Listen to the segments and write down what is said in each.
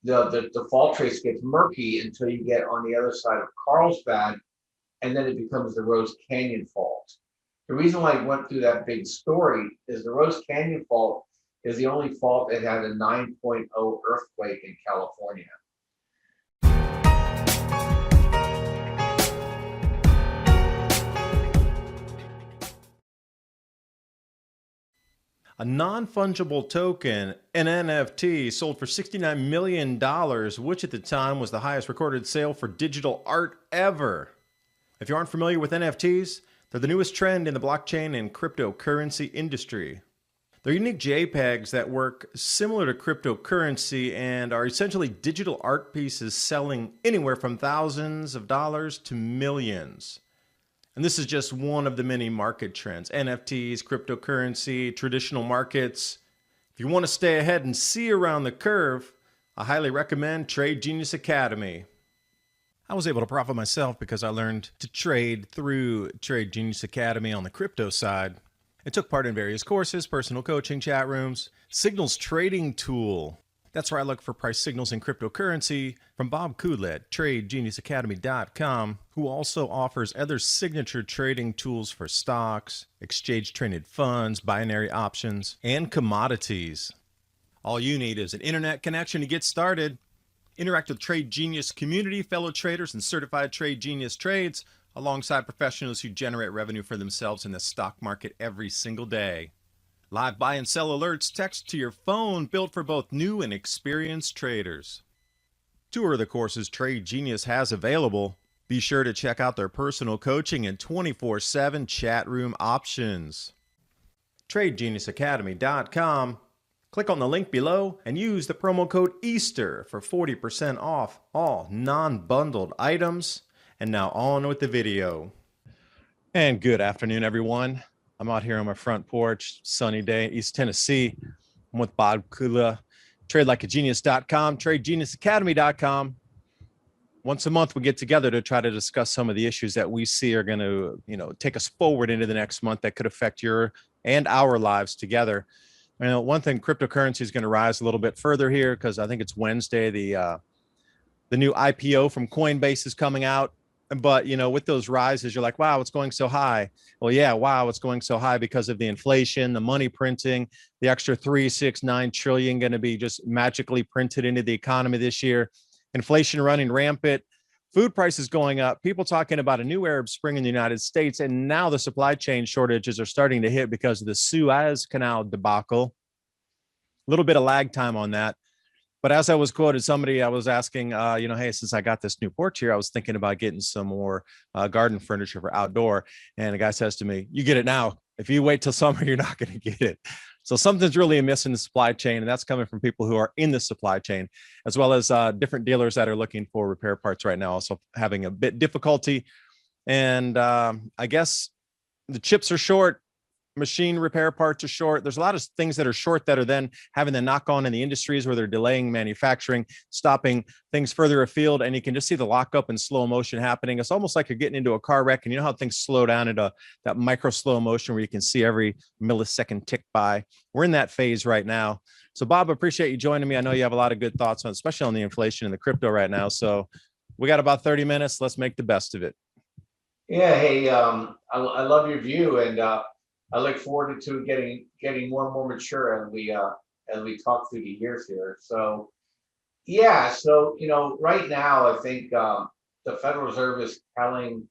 the default trace gets murky until you get on the other side of Carlsbad, and then it becomes the Rose Canyon Fault. The reason why I went through that big story is the Rose Canyon Fault is the only fault that had a 9.0 earthquake in California. A non-fungible token, an NFT, sold for $69 million, which at the time was the highest recorded sale for digital art ever. If you aren't familiar with NFTs, they're the newest trend in the blockchain and cryptocurrency industry. They're unique JPEGs that work similar to cryptocurrency and are essentially digital art pieces selling anywhere from thousands of dollars to millions. And this is just one of the many market trends: NFTs, cryptocurrency, traditional markets. If you want to stay ahead and see around the curve, I highly recommend Trade Genius Academy. I was able to profit myself because I learned to trade through Trade Genius Academy on the crypto side. I took part in various courses, personal coaching, chat rooms, signals trading tool. That's where I look for price signals in cryptocurrency from Bob Kudla at TradeGeniusAcademy.com, who also offers other signature trading tools for stocks, exchange-traded funds, binary options, and commodities. All you need is an internet connection to get started. Interact with Trade Genius community, fellow traders, and certified Trade Genius trades, alongside professionals who generate revenue for themselves in the stock market every single day. Live buy and sell alerts text to your phone, built for both new and experienced traders. Two of the courses Trade Genius has available. Be sure to check out their personal coaching and 24/7 chat room options. TradeGeniusAcademy.com. Click on the link below and use the promo code EASTER for 40% off all non-bundled items. And now on with the video. And good afternoon, everyone. I'm out here on my front porch, sunny day, East Tennessee. I'm with Bob Kudla, TradeLikeAGenius.com, TradeGeniusAcademy.com. Once a month, we get together to try to discuss some of the issues that we see are going to, take us forward into the next month that could affect your and our lives together. One thing, cryptocurrency is going to rise a little bit further here because I think it's Wednesday. The new IPO from Coinbase is coming out. But, with those rises, you're like, wow, it's going so high. Well, yeah, wow, it's going so high because of the inflation, the money printing, the extra 3, 6, 9 trillion going to be just magically printed into the economy this year. Inflation running rampant, food prices going up, people talking about a new Arab Spring in the United States. And now the supply chain shortages are starting to hit because of the Suez Canal debacle. A little bit of lag time on that. But as I was quoted, somebody I was asking, hey, since I got this new porch here, I was thinking about getting some more garden furniture for outdoor. And the guy says to me, you get it now. If you wait till summer, you're not going to get it. So something's really amiss in the supply chain. And that's coming from people who are in the supply chain, as well as different dealers that are looking for repair parts right now, also having a bit difficulty. And I guess the chips are short. Machine repair parts are short. There's a lot of things that are short that are then having the knock on in the industries where they're delaying manufacturing, stopping things further afield. And you can just see the lockup in slow motion happening. It's almost like you're getting into a car wreck, and you know how things slow down into that micro slow motion where you can see every millisecond tick by. We're in that phase right now. So Bob, I appreciate you joining me. I know you have a lot of good thoughts on, especially on the inflation and the crypto right now. So we got about 30 minutes. Let's make the best of it. Yeah. Hey, I love your view, and I look forward to getting more and more mature as we talk through the years here. So yeah, so right now I think the Federal Reserve is telling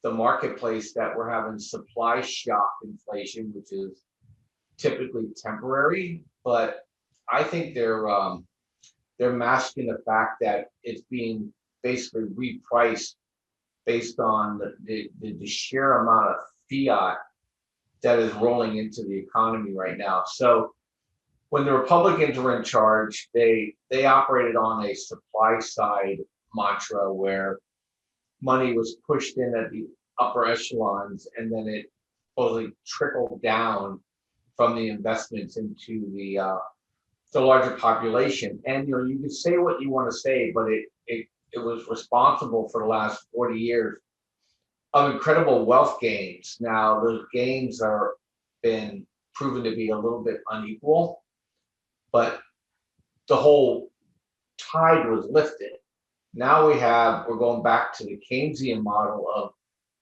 the marketplace that we're having supply shock inflation, which is typically temporary, but I think they're masking the fact that it's being basically repriced based on the sheer amount of fiat that is rolling into the economy right now. So when the Republicans were in charge, they operated on a supply side mantra where money was pushed in at the upper echelons, and then it supposedly trickled down from the investments into the larger population. And you can say what you want to say, but it was responsible for the last 40 years of incredible wealth gains. Now, those gains are been proven to be a little bit unequal, but the whole tide was lifted. Now we're going back to the Keynesian model of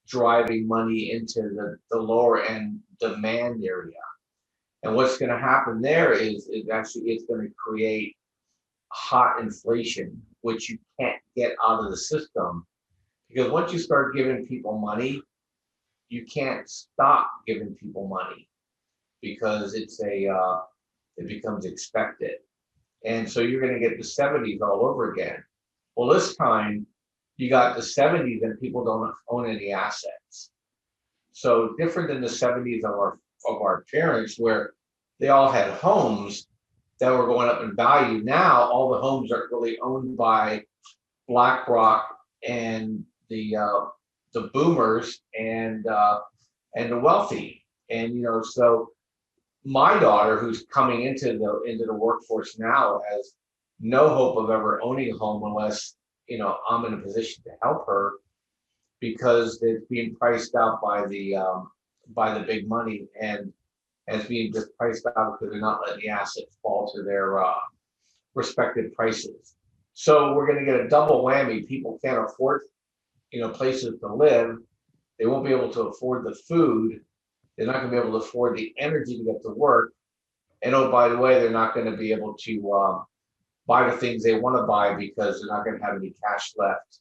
driving money into the lower end demand area. And what's going to happen there is actually it's going to create hot inflation, which you can't get out of the system. Because once you start giving people money, you can't stop giving people money because it becomes expected. And so you're going to get the 70s all over again. Well, this time you got the 70s and people don't own any assets. So different than the 70s of our parents, where they all had homes that were going up in value. Now all the homes are really owned by BlackRock and the boomers and the wealthy. And so my daughter, who's coming into the workforce now, has no hope of ever owning a home unless I'm in a position to help her, because it's being priced out by the big money, and it's being just priced out because they're not letting the assets fall to their respective prices. So we're going to get a double whammy. People can't afford places to live. They won't be able to afford the food. They're not going to be able to afford the energy to get to work. And oh, by the way, they're not going to be able to buy the things they want to buy because they're not going to have any cash left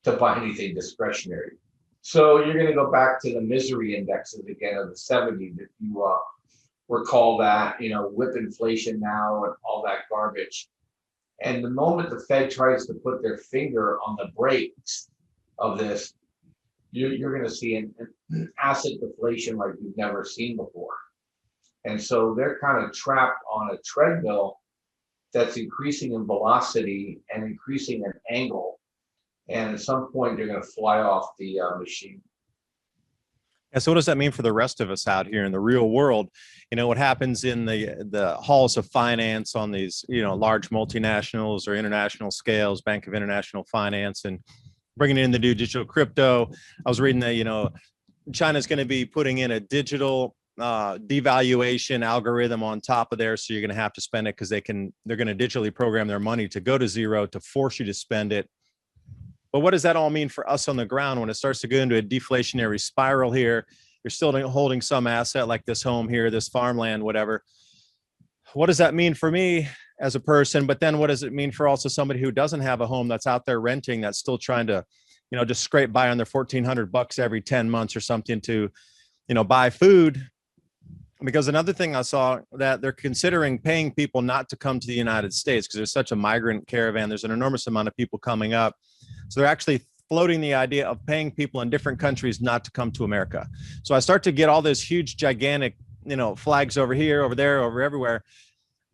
to buy anything discretionary. So you're going to go back to the misery indexes again of the 70s, if you recall that, with inflation now and all that garbage. And the moment the Fed tries to put their finger on the brakes of this, you're going to see an asset deflation like we've never seen before. And so they're kind of trapped on a treadmill that's increasing in velocity and increasing in angle. And at some point, they're going to fly off the machine. And so what does that mean for the rest of us out here in the real world? What happens in the halls of finance on these, large multinationals or international scales, Bank of International Finance, and bringing in the new digital crypto. I was reading that, China's going to be putting in a digital devaluation algorithm on top of there. So you're going to have to spend it because they're going to digitally program their money to go to zero to force you to spend it. But what does that all mean for us on the ground when it starts to go into a deflationary spiral here? You're still holding some asset like this home here, this farmland, whatever. What does that mean for me as a person? But then what does it mean for also somebody who doesn't have a home, that's out there renting, that's still trying to, just scrape by on their $1,400 every 10 months or something to, buy food? Because another thing I saw, that they're considering paying people not to come to the United States because there's such a migrant caravan. There's an enormous amount of people coming up. So they're actually floating the idea of paying people in different countries not to come to America. So I start to get all this huge, gigantic, flags over here, over there, over everywhere.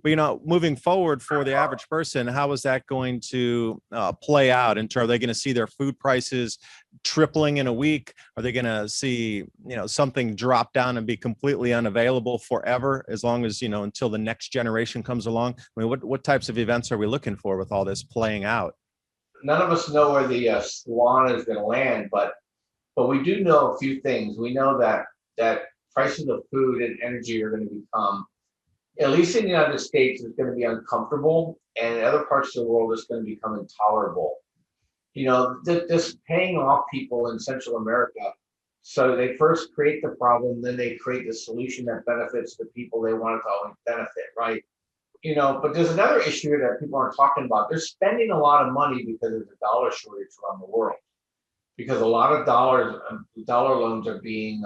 But, moving forward for the average person, how is that going to play out? Are they going to see their food prices tripling in a week? Are they going to see, something drop down and be completely unavailable forever, as long as, until the next generation comes along? I mean, what types of events are we looking for with all this playing out? None of us know where the swan is going to land, but we do know a few things. We know that prices of food and energy are going to become, at least in the United States, it's going to be uncomfortable, and in other parts of the world, it's going to become intolerable. This paying off people in Central America. So they first create the problem, then they create the solution that benefits the people they want it to always benefit, right? But there's another issue that people aren't talking about. They're spending a lot of money because there's a dollar shortage around the world, because a lot of dollar loans are being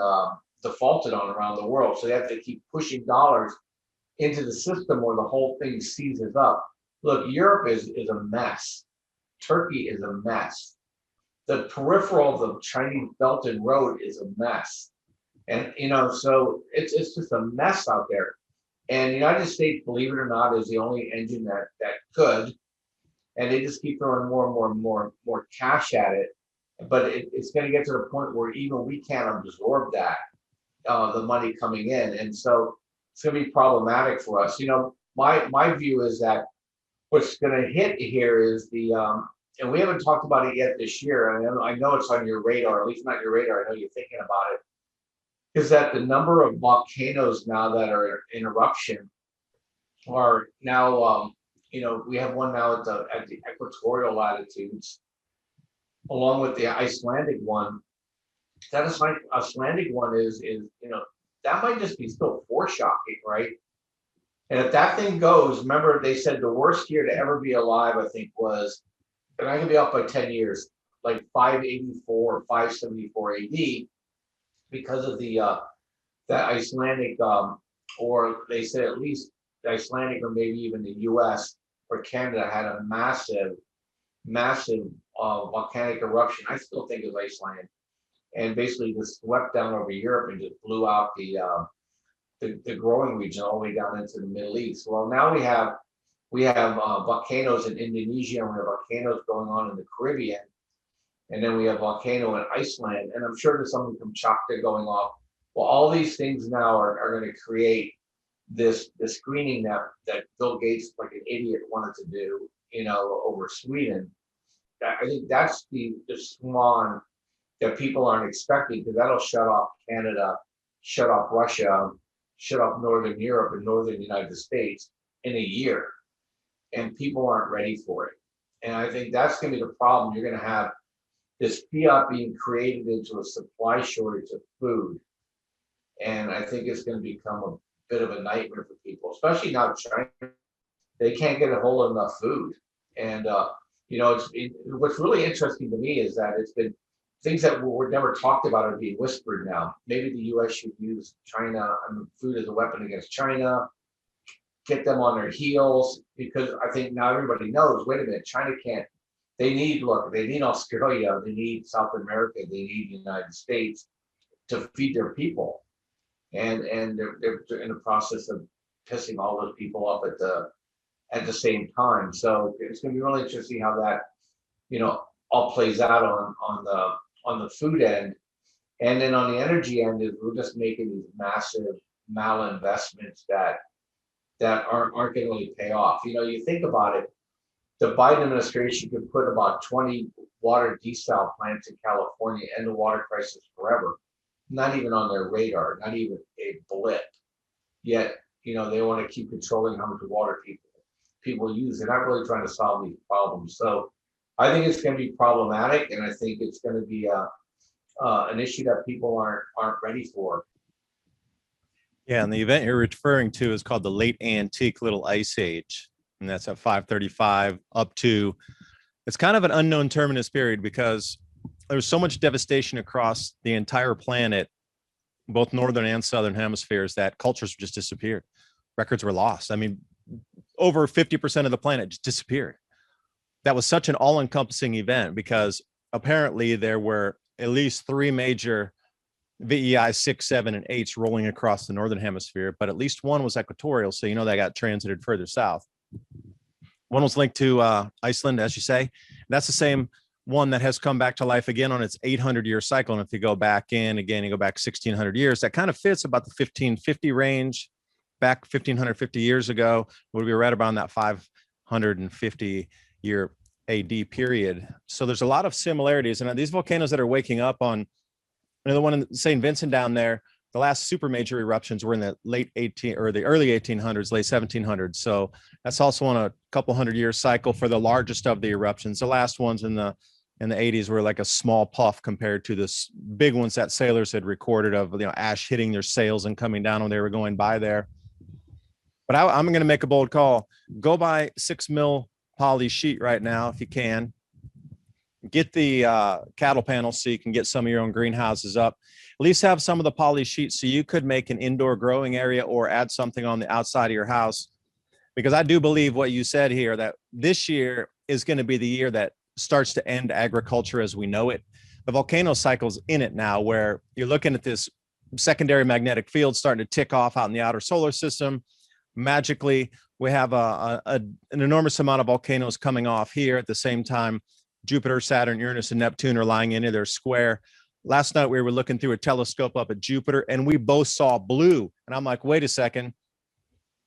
defaulted on around the world. So they have to keep pushing dollars into the system or the whole thing seizes up. Look, Europe is a mess. Turkey is a mess. The peripheral of the Chinese Belt and Road is a mess. And, so it's just a mess out there. And the United States, believe it or not, is the only engine that could. And they just keep throwing more and more cash at it. But it's going to get to the point where even we can't absorb that, the money coming in. And so it's going to be problematic for us. My view is that what's going to hit here is and we haven't talked about it yet this year. I know it's on your radar, at least not your radar. I know you're thinking about it. Is that the number of volcanoes now that are in eruption are now we have one now at the equatorial latitudes, along with the Icelandic one. That Icelandic one is that might just be still foreshocking, right? And if that thing goes, remember they said the worst year to ever be alive, I think was, and I can be off by 10 years, like 584 or 574 AD, because of that Icelandic, or they said at least the Icelandic or maybe even the U.S. or Canada had a massive volcanic eruption. I still think it was Iceland, and basically just swept down over Europe and just blew out the growing region all the way down into the Middle East. Well, now we have volcanoes in Indonesia, and we have volcanoes going on in the Caribbean, and then we have volcano in Iceland, and I'm sure there's something from Chakta going off. Well, all these things now are going to create this screening that Bill Gates, like an idiot, wanted to do, over Sweden. I think that's the swan that people aren't expecting, because that'll shut off Canada, shut off Russia, shut off Northern Europe and Northern United States in a year. And people aren't ready for it. And I think that's going to be the problem. You're going to have this fiat being created into a supply shortage of food. And I think it's going to become a bit of a nightmare for people, especially now China. They can't get a hold of enough food. And, what's really interesting to me is that it's been things that were never talked about are being whispered now. Maybe the U.S. should use China and food as a weapon against China, get them on their heels, because I think now everybody knows, wait a minute, China can't, they need Australia, they need South America, they need the United States to feed their people. And they're in the process of pissing all those people off at the same time. So it's going to be really interesting how that, all plays out on the food end. And then on the energy end, is we're just making these massive malinvestments that aren't going to really pay off. You think about it, the Biden administration could put about 20 water desal plants in California, end the water crisis forever. Not even on their radar, not even a blip. Yet, they want to keep controlling how much water people use. They're not really trying to solve these problems. So I think it's going to be problematic, and I think it's going to be an issue that people aren't ready for. Yeah, and the event you're referring to is called the Late Antique Little Ice Age, and that's at 535 up to. It's kind of an unknown terminus period because there was so much devastation across the entire planet, both northern and southern hemispheres, that cultures just disappeared. Records were lost. I mean, over 50% of the planet just disappeared. That was such an all-encompassing event because apparently there were at least 3 major VEI 6, 7, and 8s rolling across the northern hemisphere, but at least one was equatorial, so they got transited further south. One was linked to Iceland, as you say. That's the same one that has come back to life again on its 800-year cycle. And if you go back in again, you go back 1,600 years, that kind of fits about the 1550 range, back 1,550 years ago, where we were right around that 550-year AD period. So there's a lot of similarities. And these volcanoes that are waking up on, the one in St. Vincent down there, the last super major eruptions were in the the early 1800s, late 1700s. So that's also on a couple 100-year cycle for the largest of the eruptions. The last ones in the 80s were like a small puff compared to this big ones that sailors had recorded of, ash hitting their sails and coming down when they were going by there. But I'm going to make a bold call. Go buy 6 mil poly sheet right now if you can. Get the cattle panels so you can get some of your own greenhouses up. At least have some of the poly sheets so you could make an indoor growing area or add something on the outside of your house. Because I do believe what you said here, that this year is going to be the year that starts to end agriculture as we know it. The volcano cycle's in it now, where you're looking at this secondary magnetic field starting to tick off out in the outer solar system. Magically, we have an enormous amount of volcanoes coming off here at the same time. Jupiter, Saturn, Uranus, and Neptune are lying into their square. Last night, we were looking through a telescope up at Jupiter, and we both saw blue. And I'm like, wait a second.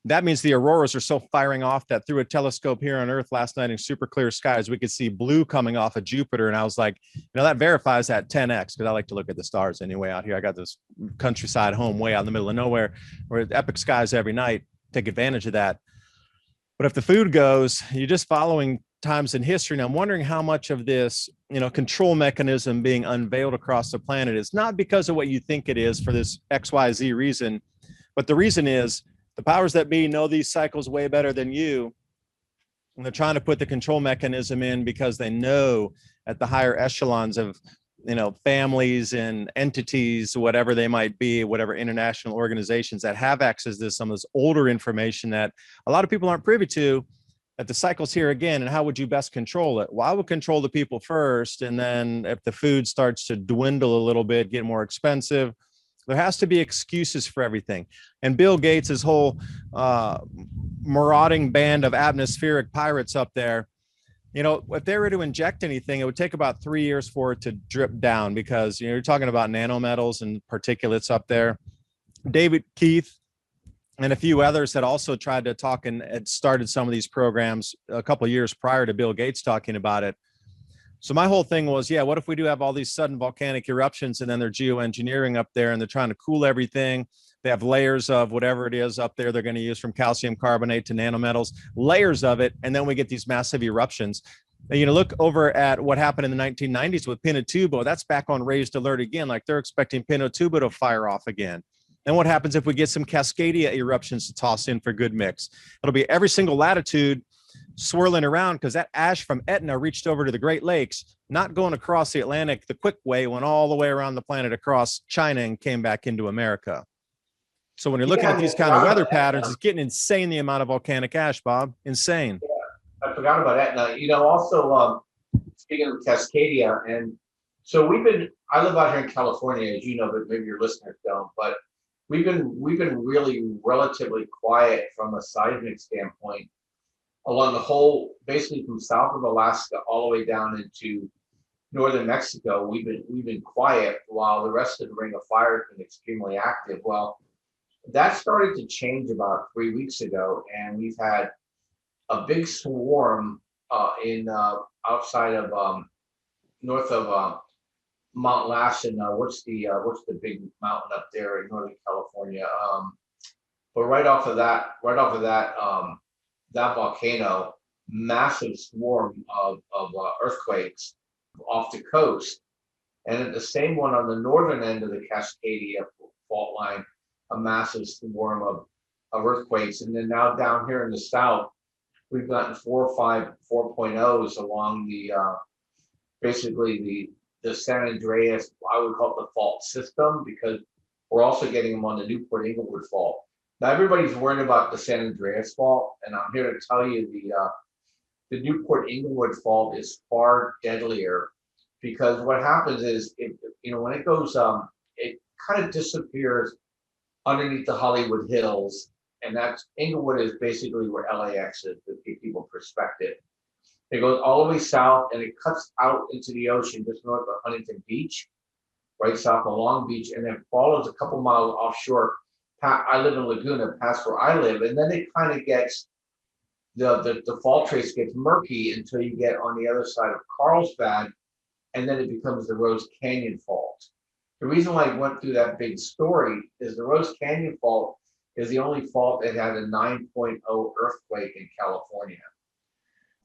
That means the auroras are so firing off that through a telescope here on Earth last night in super clear skies, we could see blue coming off of Jupiter. And I was like, that verifies that 10x, because I like to look at the stars anyway out here. I got this countryside home way out in the middle of nowhere where epic skies every night. Take advantage of that. But if the food goes, you're just following times in history. And I'm wondering how much of this, control mechanism being unveiled across the planet is not because of what you think it is for this XYZ reason, but the reason is the powers that be know these cycles way better than you. And they're trying to put the control mechanism in because they know at the higher echelons of, families and entities, whatever they might be, whatever international organizations that have access to some of this older information that a lot of people aren't privy to, that the cycle's here again. And how would you best control it? Well, I would control the people first. And then if the food starts to dwindle a little bit, get more expensive, there has to be excuses for everything. And Bill Gates' whole marauding band of atmospheric pirates up there, if they were to inject anything, it would take about 3 years for it to drip down because, you're talking about nanometals and particulates up there. David Keith and a few others had also tried to talk and had started some of these programs a couple of years prior to Bill Gates talking about it. So my whole thing was, what if we do have all these sudden volcanic eruptions and then they're geoengineering up there and they're trying to cool everything. They have layers of whatever it is up there they're going to use, from calcium carbonate to nanometals, layers of it. And then we get these massive eruptions. Look over at what happened in the 1990s with Pinatubo. That's back on raised alert again. Like they're expecting Pinatubo to fire off again. And what happens if we get some Cascadia eruptions to toss in for good mix? It'll be every single latitude swirling around because that ash from Etna reached over to the Great Lakes, not going across the Atlantic the quick way, went all the way around the planet across China and came back into America. So when you're looking at these kind of weather patterns, it's getting insane, the amount of volcanic ash, Bob. Insane. Yeah, I forgot about Etna. Also, speaking of Cascadia, and so I live out here in California, as you know, but maybe your listeners don't, but we've been really relatively quiet from a seismic standpoint along the whole, basically from south of Alaska all the way down into northern Mexico. We've been quiet while the rest of the Ring of Fire has been extremely active. Well, that started to change about 3 weeks ago, and we've had a big swarm in outside of north of Mount Lassen. What's the big mountain up there in Northern California? But right off of that that volcano, massive swarm of earthquakes off the coast, and at the same one on the northern end of the Cascadia fault line, a massive swarm of earthquakes. And then now down here in the south, we've gotten 4 or 5 4.0s along the basically the San Andreas, I would call it the fault system, because we're also getting them on the Newport Englewood fault. Now everybody's worried about the San Andreas fault, and I'm here to tell you the Newport Englewood fault is far deadlier, because what happens is when it goes it kind of disappears underneath the Hollywood Hills, and that's Englewood is basically where LAX is, to give people perspective. It goes all the way south and it cuts out into the ocean just north of Huntington Beach, right south of Long Beach, and then follows a couple miles offshore. I live in Laguna, past where I live, and then it kind of gets the fault trace gets murky until you get on the other side of Carlsbad, and then it becomes the Rose Canyon fault. The reason why I went through that big story is the Rose Canyon fault is the only fault that had a 9.0 earthquake in California.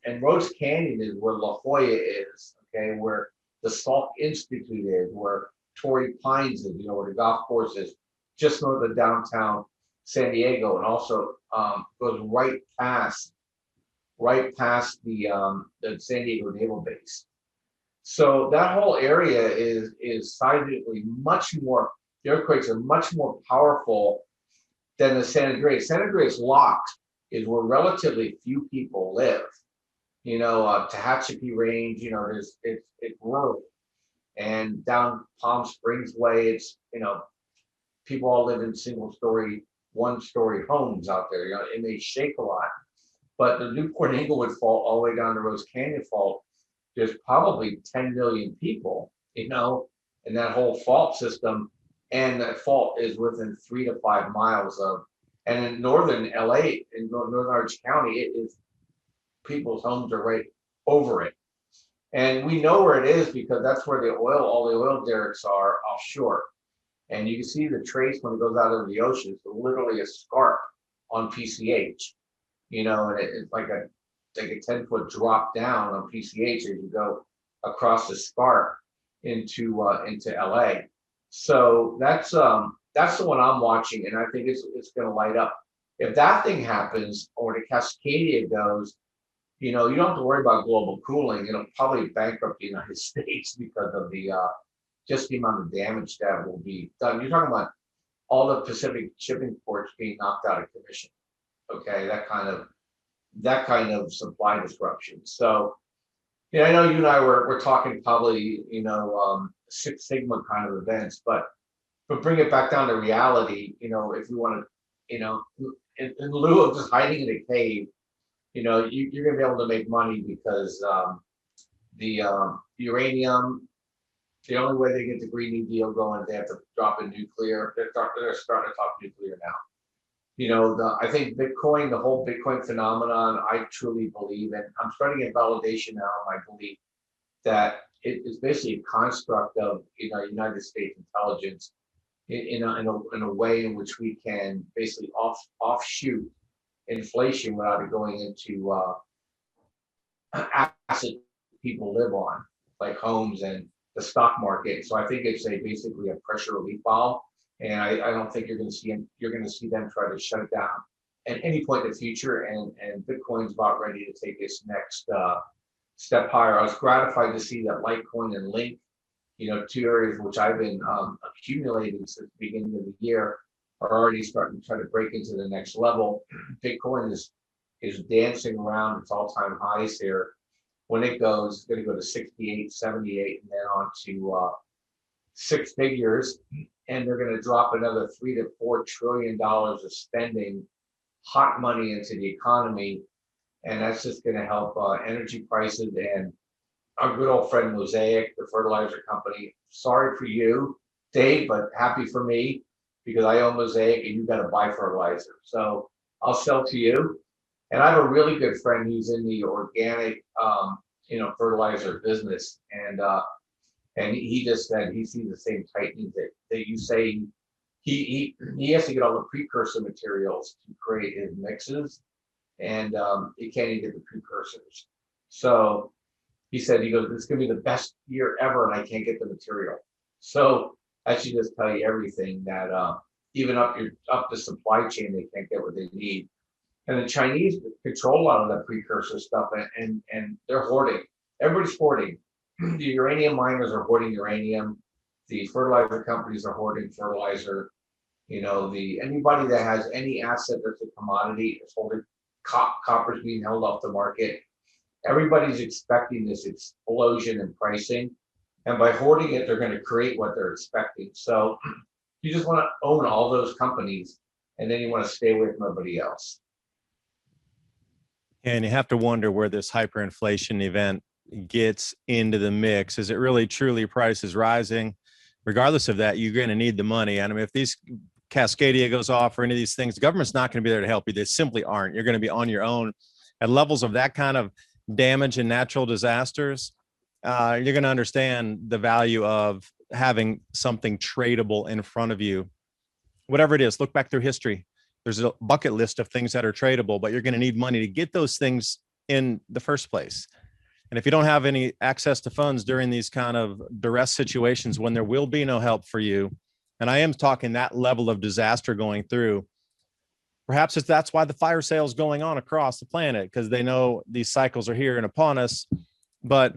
And Rose Canyon is where La Jolla is, okay, where the Salk Institute is, where Torrey Pines is, where the golf course is, just north of downtown San Diego, and also goes right past the San Diego Naval Base. So that whole area is seismically much more. The earthquakes are much more powerful than the San Andreas. San Andreas Lock is where relatively few people live. Tehachapi Range, it's rural, and down Palm Springs way, it's people all live in single-story, one-story homes out there. It may shake a lot, but the Newport Englewood fault all the way down to Rose Canyon fault, there's probably 10 million people, in that whole fault system, and that fault is within 3 to 5 miles of. And in northern LA, in Northern Orange County, it is people's homes are right over it. And we know where it is because that's where all the oil derricks are offshore. And you can see the trace when it goes out into the ocean. It's literally a scarp on PCH. and it's like a 10-foot drop down on PCH as you go across the Spark into LA. So that's the one I'm watching, and I think it's going to light up. If that thing happens, or the Cascadia goes, you don't have to worry about global cooling. It'll probably bankrupt the United States because of the just the amount of damage that will be done. You're talking about all the Pacific shipping ports being knocked out of commission. Okay, that kind of supply disruption. So, I know you and I were talking probably, Six Sigma kind of events, but bring it back down to reality. If you want to, in lieu of just hiding in a cave, you're going to be able to make money because the uranium. The only way they get the Green New Deal going, they have to drop in nuclear. They're starting to talk nuclear now. I think Bitcoin, the whole Bitcoin phenomenon, I truly believe, and I'm starting to get validation now of my belief that it is basically a construct of United States intelligence in a way in which we can basically offshoot inflation without it going into assets people live on, like homes and the stock market. So I think it's basically a pressure relief valve, and I don't think you're going to see them try to shut it down at any point in the future. And Bitcoin's about ready to take its next step higher. I was gratified to see that Litecoin and Link, two areas which I've been accumulating since the beginning of the year, are already starting to try to break into the next level. Bitcoin is dancing around its all-time highs here. When it goes, it's going to go to 68, 78, and then on to six figures. And they're going to drop another $3 to $4 trillion of spending, hot money into the economy. And that's just going to help energy prices. And our good old friend Mosaic, the fertilizer company. Sorry for you, Dave, but happy for me because I own Mosaic and you got to buy fertilizer. So I'll sell to you. And I have a really good friend who's in the organic, fertilizer business, and he just said he sees the same tightening that you say. He has to get all the precursor materials to create his mixes, and he can't even get the precursors. So he goes, "It's going to be the best year ever, and I can't get the material." So that should just tell you everything that even up the supply chain, they can't get what they need. And the Chinese control a lot of that precursor stuff, and they're hoarding. Everybody's hoarding. The uranium miners are hoarding uranium. The fertilizer companies are hoarding fertilizer. Anybody that has any asset that's a commodity is holding. Copper's being held off the market. Everybody's expecting this explosion in pricing, and by hoarding it, they're going to create what they're expecting. So you just want to own all those companies, and then you want to stay away from everybody else. And you have to wonder where this hyperinflation event gets into the mix. Is it really truly prices rising? Regardless of that, you're going to need the money. And I mean, if these Cascadia goes off or any of these things, the government's not going to be there to help you. They simply aren't. You're going to be on your own at levels of that kind of damage and natural disasters. You're going to understand the value of having something tradable in front of you. Whatever it is, look back through history. There's a bucket list of things that are tradable, but you're going to need money to get those things in the first place. And if you don't have any access to funds during these kind of duress situations when there will be no help for you, and I am talking that level of disaster going through, perhaps that's why the fire sale is going on across the planet, because they know these cycles are here and upon us. But,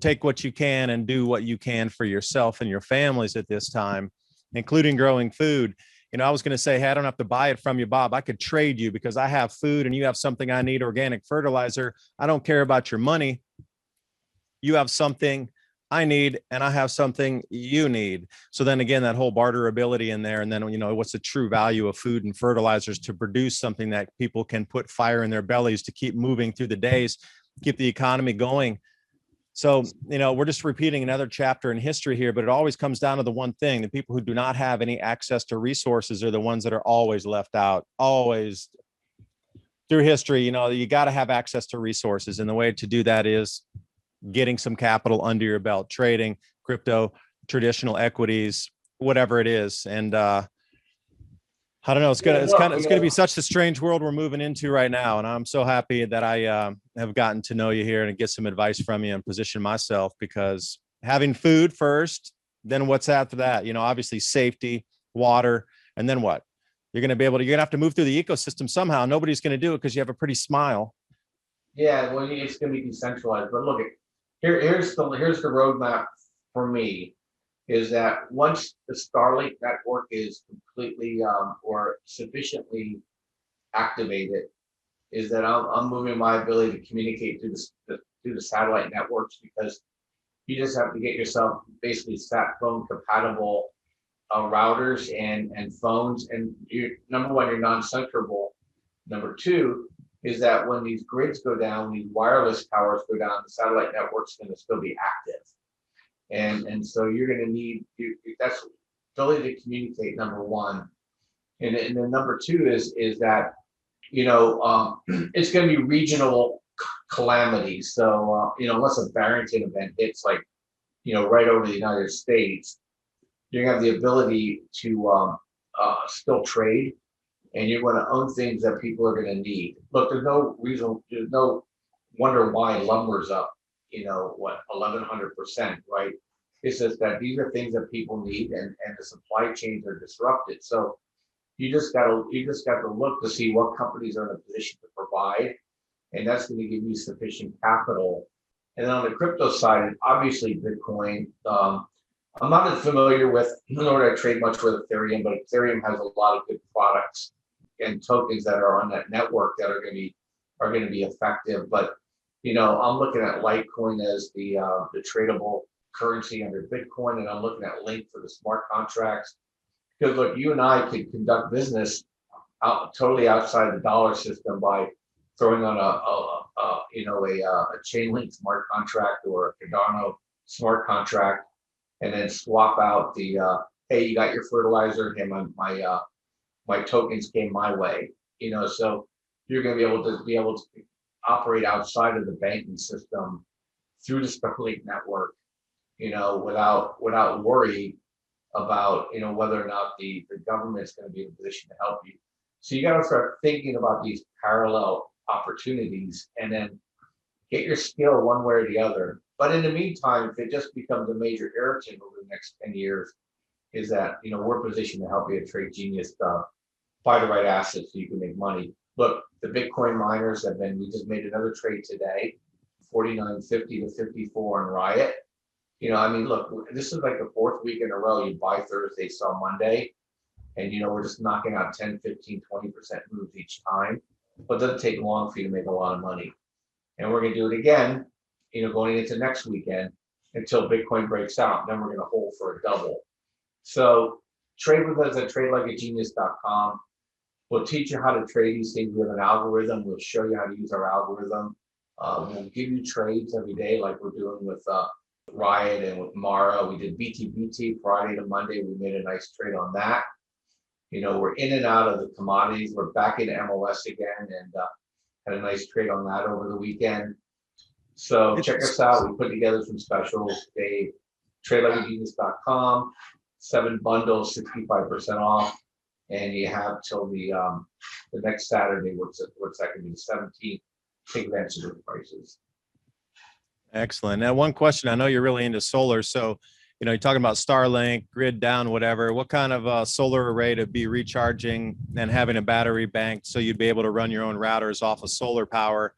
take what you can and do what you can for yourself and your families at this time, including growing food. I was going to say, hey, I don't have to buy it from you, Bob. I could trade you because I have food and you have something I need, organic fertilizer. I don't care about your money. You have something I need and I have something you need. So then again, that whole barter ability in there. And then, what's the true value of food and fertilizers to produce something that people can put fire in their bellies to keep moving through the days, keep the economy going. So, we're just repeating another chapter in history here, but it always comes down to the one thing: the people who do not have any access to resources are the ones that are always left out. Always through history, you got to have access to resources. And the way to do that is getting some capital under your belt, trading, crypto, traditional equities, whatever it is. And I don't know. It's Yeah, gonna, look, it's gonna be such a strange world we're moving into right now, and I'm so happy that I have gotten to know you here and get some advice from you and position myself, because having food first, then what's after that? You know, obviously safety, water, and then what? You're gonna be able to. You're gonna have to move through the ecosystem somehow. Nobody's gonna do it because you have a pretty smile. yeah, well, it's going to be decentralized. But look, here's the roadmap for me, is that once the Starlink network is completely or sufficiently activated, is that I'm moving my ability to communicate through the satellite networks, because you just have to get yourself basically sat phone compatible routers and phones. And you, number one, you're non-centrable. Number two is that when these grids go down, these wireless towers go down, the satellite network's going to still be active. And so you're going to need that's ability to communicate, number one. And then number two is that, it's going to be regional calamities. So, unless a Barrington event hits, like, right over the United States, you're going to have the ability to still trade, and you're going to own things that people are going to need. Look, there's no wonder why lumber's up, 1,100%, right? It's just that these are things that people need, and the supply chains are disrupted. So you just got to look to see what companies are in a position to provide, and that's going to give you sufficient capital. And then on the crypto side, obviously Bitcoin. I'm not as familiar with, nor do I trade much with Ethereum, but Ethereum has a lot of good products and tokens that are on that network that are going to be effective. But I'm looking at Litecoin as the tradable currency under Bitcoin, and I'm looking at Link for the smart contracts. Because look, you and I could conduct business totally outside the dollar system by throwing on a chain link smart contract or a Cardano smart contract, and then swap out the hey, you got your fertilizer, hey, my tokens came my way. So you're going to be able to operate outside of the banking system through the Starlink network, without worry about whether or not the government's going to be in a position to help you. So you got to start thinking about these parallel opportunities, and then get your skill one way or the other. But in the meantime, if it just becomes a major irritant over the next 10 years, is that we're positioned to help you at Trade Genius buy the right assets so you can make money. Look, the Bitcoin miners we just made another trade today, 49.50 to 54 on Riot. Look, this is like the fourth week in a row. You buy Thursday, sell Monday, and we're just knocking out 10, 15, 20% moves each time. But it doesn't take long for you to make a lot of money. And we're going to do it again, going into next weekend until Bitcoin breaks out. Then we're going to hold for a double. So trade with us at tradelikeagenius.com. We'll teach you how to trade these things. We have an algorithm. We'll show you how to use our algorithm. We'll give you trades every day, like we're doing with Riot and with Mara. We did BTBT Friday to Monday. We made a nice trade on that. We're in and out of the commodities. We're back into MLS again, and had a nice trade on that over the weekend. So check us out. We put together some specials today. TradeLikeAGenius.com. 7 bundles, 65% off, and you have till the next Saturday, what's that going to be, the 17th. Take advantage of the prices. Excellent. Now, one question. I know you're really into solar, so you're talking about Starlink, grid down, whatever. What kind of solar array to be recharging and having a battery bank so you'd be able to run your own routers off of solar power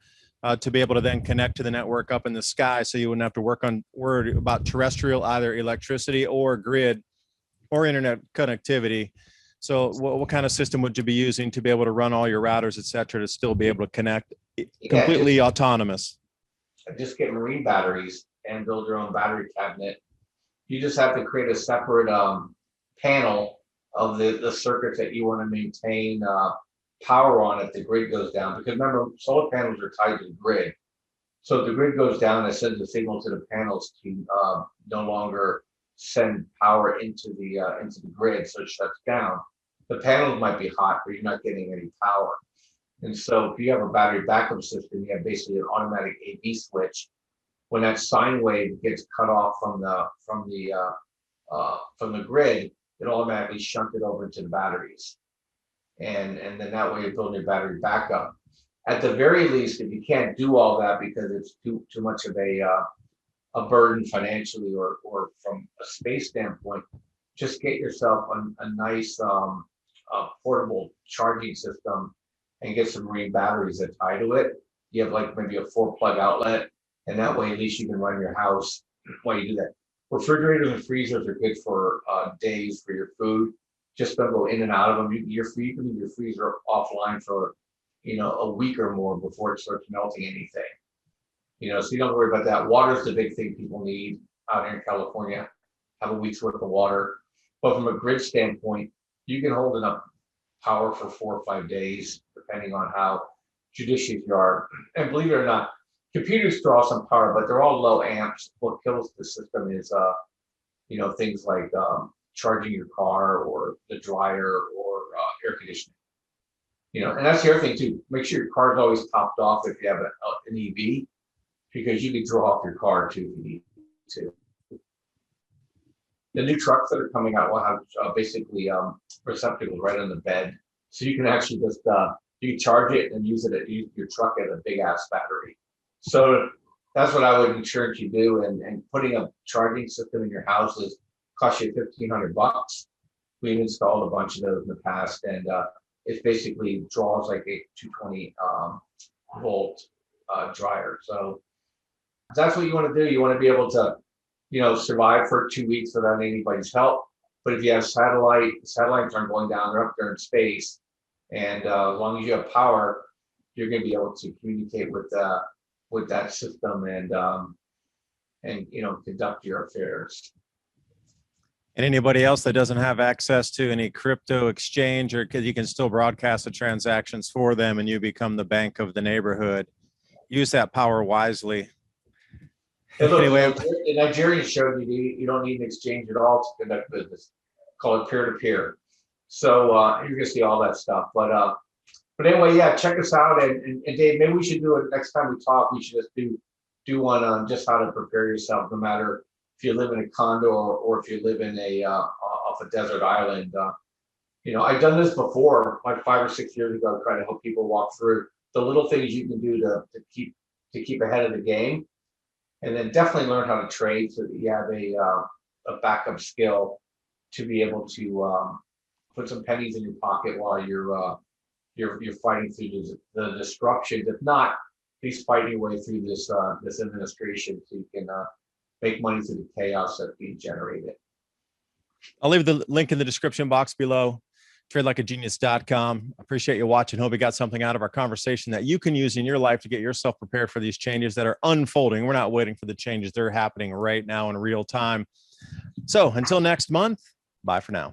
to be able to then connect to the network up in the sky, so you wouldn't have to worry about terrestrial, either electricity or grid or internet connectivity. So what kind of system would you be using to be able to run all your routers, et cetera, to still be able to connect completely autonomous? Just get marine batteries and build your own battery cabinet. You just have to create a separate panel of the circuits that you want to maintain power on if the grid goes down. Because remember, solar panels are tied to the grid. So if the grid goes down, it sends a signal to the panels to no longer send power into the grid, so it shuts down. The panels might be hot, but you're not getting any power. And so if you have a battery backup system, you have basically an automatic AV switch. When that sine wave gets cut off from the grid, it automatically shunts it over to the batteries. and then that way you're building your battery backup. At the very least, if you can't do all that because it's too much of a burden financially or from a space standpoint, just get yourself a nice portable charging system and get some marine batteries that tie to it. You have like maybe a 4-plug outlet, and that way at least you can run your house while you do that. Refrigerators and freezers are good for days for your food. Just don't go in and out of them. You can leave your freezer offline for a week or more before it starts melting anything. So you don't worry about that. Water is the big thing people need out here in California. Have a week's worth of water. But from a grid standpoint, you can hold enough power for 4 or 5 days, depending on how judicious you are. And believe it or not, computers draw some power, but they're all low amps. What kills the system is, things like charging your car or the dryer or air conditioning. And that's the other thing too. Make sure your car is always topped off if you have an EV, because you can draw off your car too if you need to. The new trucks that are coming out will have basically receptacles right on the bed, so you can actually just you can charge it and use your truck as a big ass battery. So that's what I would encourage you to do. And putting a charging system in your house cost you $1,500. We've installed a bunch of those in the past, and it basically draws like a 220 volt dryer. So that's what you want to do. You want to be able to survive for 2 weeks without anybody's help. But if you have satellites aren't going down, they're up there in space. And as long as you have power, you're going to be able to communicate with that system and conduct your affairs. And anybody else that doesn't have access to any crypto exchange, or because you can still broadcast the transactions for them and you become the bank of the neighborhood, use that power wisely. Anyway, the Nigerians showed you don't need an exchange at all to conduct business. Call it peer-to-peer. So you're going to see all that stuff. But anyway, yeah, check us out. And Dave, maybe we should do it next time we talk. We should just do one on just how to prepare yourself, no matter if you live in a condo or if you live in off a desert island. I've done this before, like 5 or 6 years ago, trying to help people walk through the little things you can do to keep ahead of the game. And then definitely learn how to trade so that you have a backup skill to be able to put some pennies in your pocket while you're fighting through the disruptions. If not, at least fighting your way through this administration so you can make money through the chaos that's being generated. I'll leave the link in the description box below. TradeLikeAGenius.com. Appreciate you watching. Hope you got something out of our conversation that you can use in your life to get yourself prepared for these changes that are unfolding. We're not waiting for the changes. They're happening right now in real time. So until next month, bye for now.